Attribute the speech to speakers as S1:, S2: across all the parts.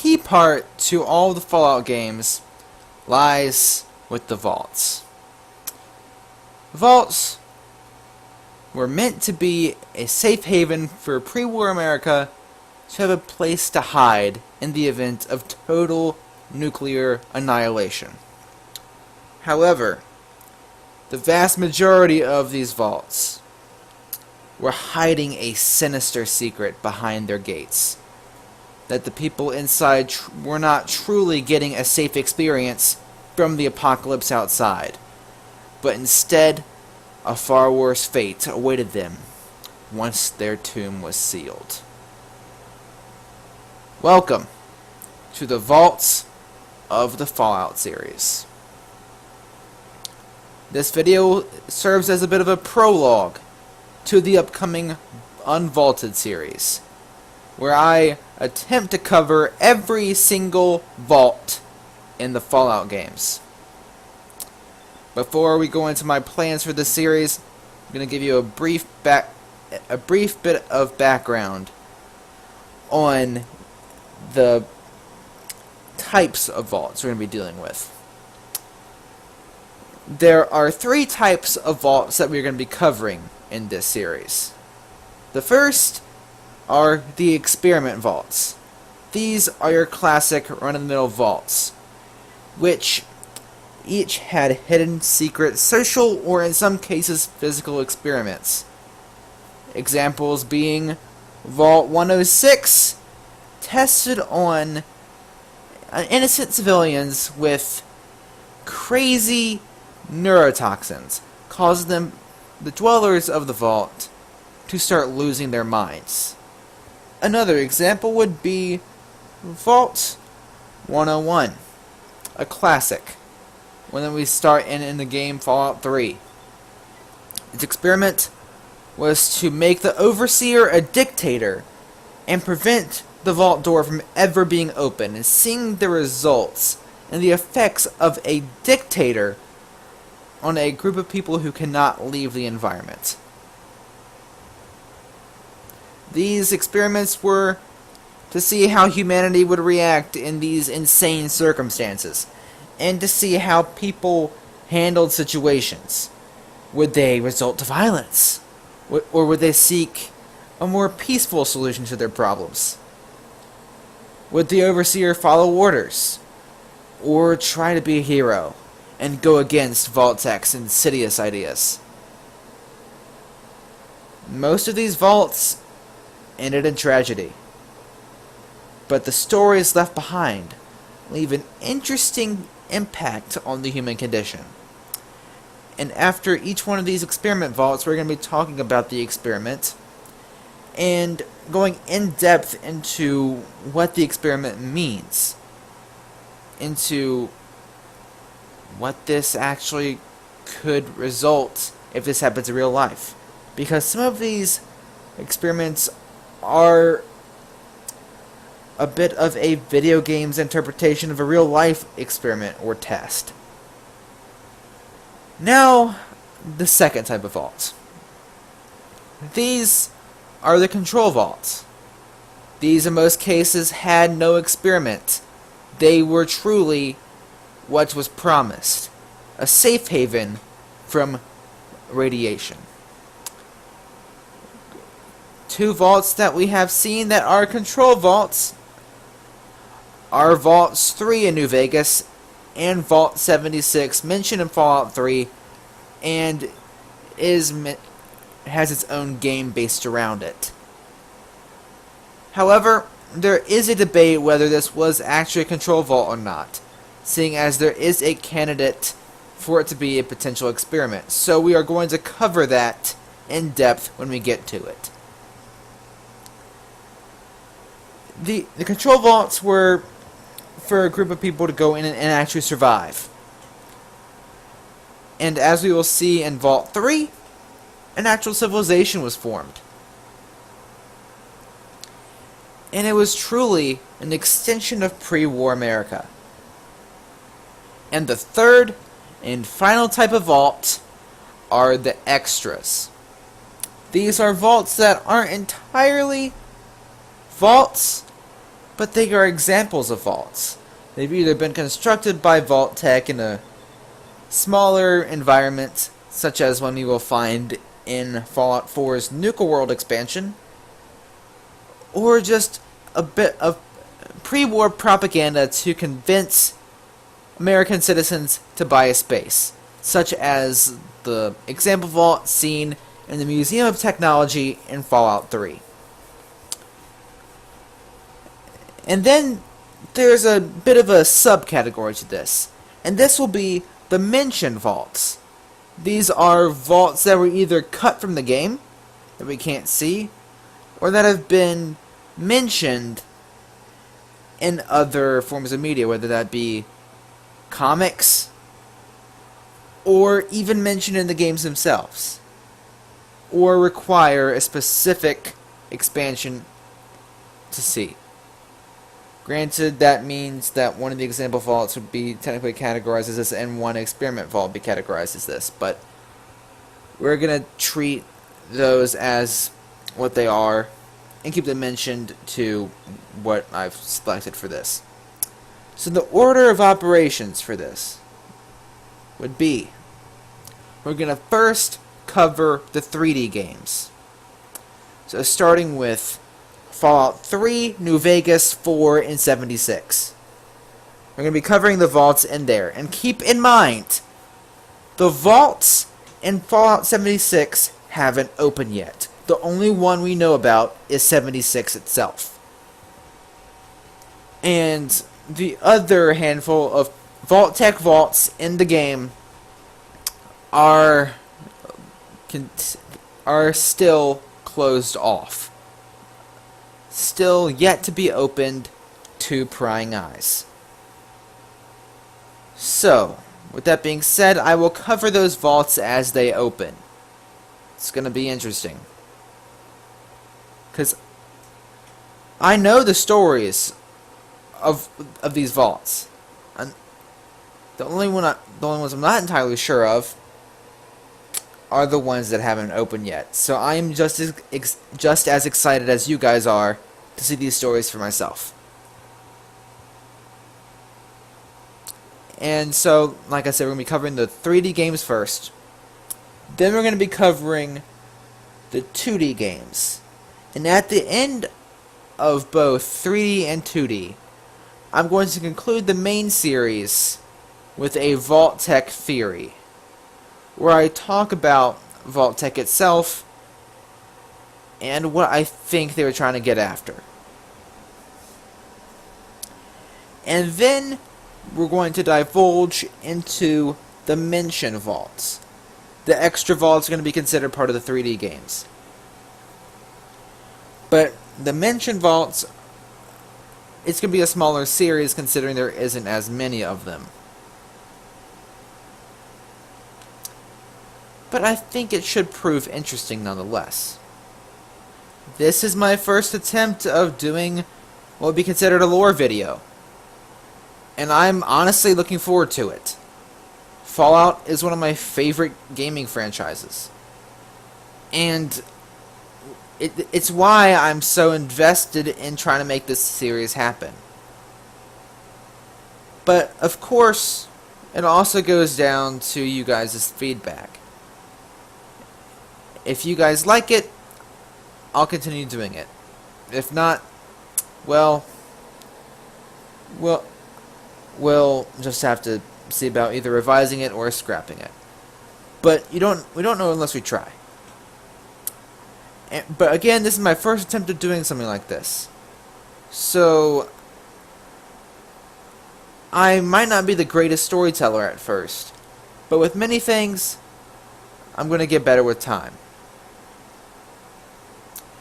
S1: key part to all the Fallout games lies with the vaults. Vaults were meant to be a safe haven for pre-war America to have a place to hide in the event of total nuclear annihilation. However, the vast majority of these vaults were hiding a sinister secret behind their gates, that the people inside were not truly getting a safe experience from the apocalypse outside, but instead a far worse fate awaited them once their tomb was sealed. Welcome to the vaults of the Fallout series. This video serves as a bit of a prologue to the upcoming Unvaulted series, where I attempt to cover every single vault in the Fallout games. Before we go into my plans for this series, I'm going to give you a brief bit of background on the types of vaults we're going to be dealing with. There are 3 types of vaults that we're going to be covering in this series. The first are the experiment vaults. These are your classic run-of-the-mill vaults, which each had hidden secret social or in some cases physical experiments. Examples being Vault 106 tested on innocent civilians with crazy neurotoxins, causing them, the dwellers of the vault, to start losing their minds. Another example would be Vault 101, a classic, when we start in the game Fallout 3. Its experiment was to make the Overseer a dictator and prevent the vault door from ever being open, and seeing the results and the effects of a dictator on a group of people who cannot leave the environment. These experiments were to see how humanity would react in these insane circumstances, and to see how people handled situations. Would they resort to violence? Or would they seek a more peaceful solution to their problems? Would the Overseer follow orders? Or try to be a hero and go against Vault-Tech's insidious ideas? Most of these vaults ended in tragedy, but the stories left behind leave an interesting impact on the human condition. And after each one of these experiment vaults, we're going to be talking about the experiment and going in depth into what the experiment means, into what this actually could result if this happens in real life. Because some of these experiments are a bit of a video game's interpretation of a real life experiment or test. Now, the second type of vault. These are the control vaults. These in most cases had no experiment. They were truly what was promised, a safe haven from radiation. 2 vaults that we have seen that are control vaults are Vaults 3 in New Vegas and Vault 76, mentioned in Fallout 3, and has its own game based around it. However, there is a debate whether this was actually a control vault or not, seeing as there is a candidate for it to be a potential experiment. So we are going to cover that in depth when we get to it. The control vaults were for a group of people to go in and actually survive. And as we will see in Vault 3, an actual civilization was formed. And it was truly an extension of pre-war America. And the third and final type of vault are the extras. These are vaults that aren't entirely vaults, but they are examples of vaults. They've either been constructed by Vault-Tec in a smaller environment, such as one we will find in Fallout 4's Nuka World expansion, or just a bit of pre-war propaganda to convince American citizens to buy a space, such as the example vault seen in the Museum of Technology in Fallout 3. And then there's a bit of a subcategory to this, and this will be the mention vaults. These are vaults that were either cut from the game, that we can't see, or that have been mentioned in other forms of media, whether that be comics, or even mentioned in the games themselves, or require a specific expansion to see. Granted, that means that one of the example vaults would be technically categorized as this, and one experiment vault would be categorized as this, but we're going to treat those as what they are and keep them mentioned to what I've selected for this. So the order of operations for this would be, we're going to first cover the 3D games. So starting with Fallout 3, New Vegas, 4, and 76. We're going to be covering the vaults in there. And keep in mind, the vaults in Fallout 76 haven't opened yet. The only one we know about is 76 itself. And the other handful of Vault-Tec vaults in the game are still closed off. Still yet to be opened to prying eyes. So, with that being said, I will cover those vaults as they open. It's going to be interesting, because I know the stories of these vaults. And the only ones I'm not entirely sure of are the ones that haven't opened yet. So I am just as excited as you guys are to see these stories for myself. And so, like I said, we're going to be covering the 3D games first. Then we're going to be covering the 2D games. And at the end of both 3D and 2D, I'm going to conclude the main series with a Vault-Tec theory, where I talk about Vault-Tec itself and what I think they were trying to get after. And then we're going to divulge into the mention vaults. The extra vaults are going to be considered part of the 3D games. But the mention vaults, it's going to be a smaller series considering there isn't as many of them. But I think it should prove interesting nonetheless. This is my first attempt of doing what would be considered a lore video, and I'm honestly looking forward to it. Fallout is one of my favorite gaming franchises, and it's why I'm so invested in trying to make this series happen. But of course, it also goes down to you guys' feedback. If you guys like it, I'll continue doing it. If not, well, we'll just have to see about either revising it or scrapping it. But we don't know unless we try. But again, this is my first attempt at doing something like this. So I might not be the greatest storyteller at first, but with many things, I'm going to get better with time.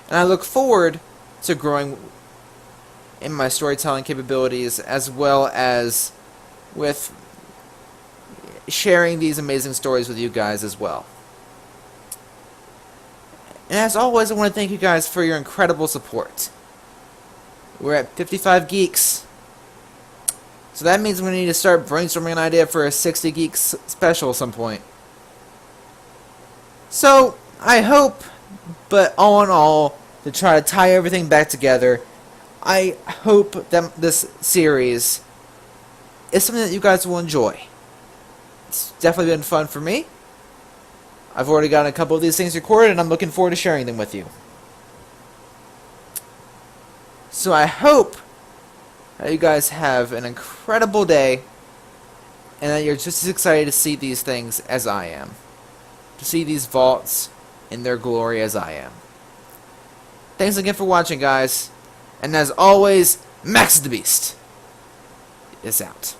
S1: And I look forward to growing in my storytelling capabilities, as well as with sharing these amazing stories with you guys as well. And as always, I want to thank you guys for your incredible support. We're at 55 Geekz. So that means we need to start brainstorming an idea for a 60 Geekz special at some point. So, I hope, but all in all, to try to tie everything back together, I hope that this series is something that you guys will enjoy. It's definitely been fun for me. I've already gotten a couple of these things recorded, and I'm looking forward to sharing them with you. So I hope that you guys have an incredible day, and that you're just as excited to see these things as I am. To see these vaults in their glory as I am. Thanks again for watching, guys. And as always, Maxusthebeast is out.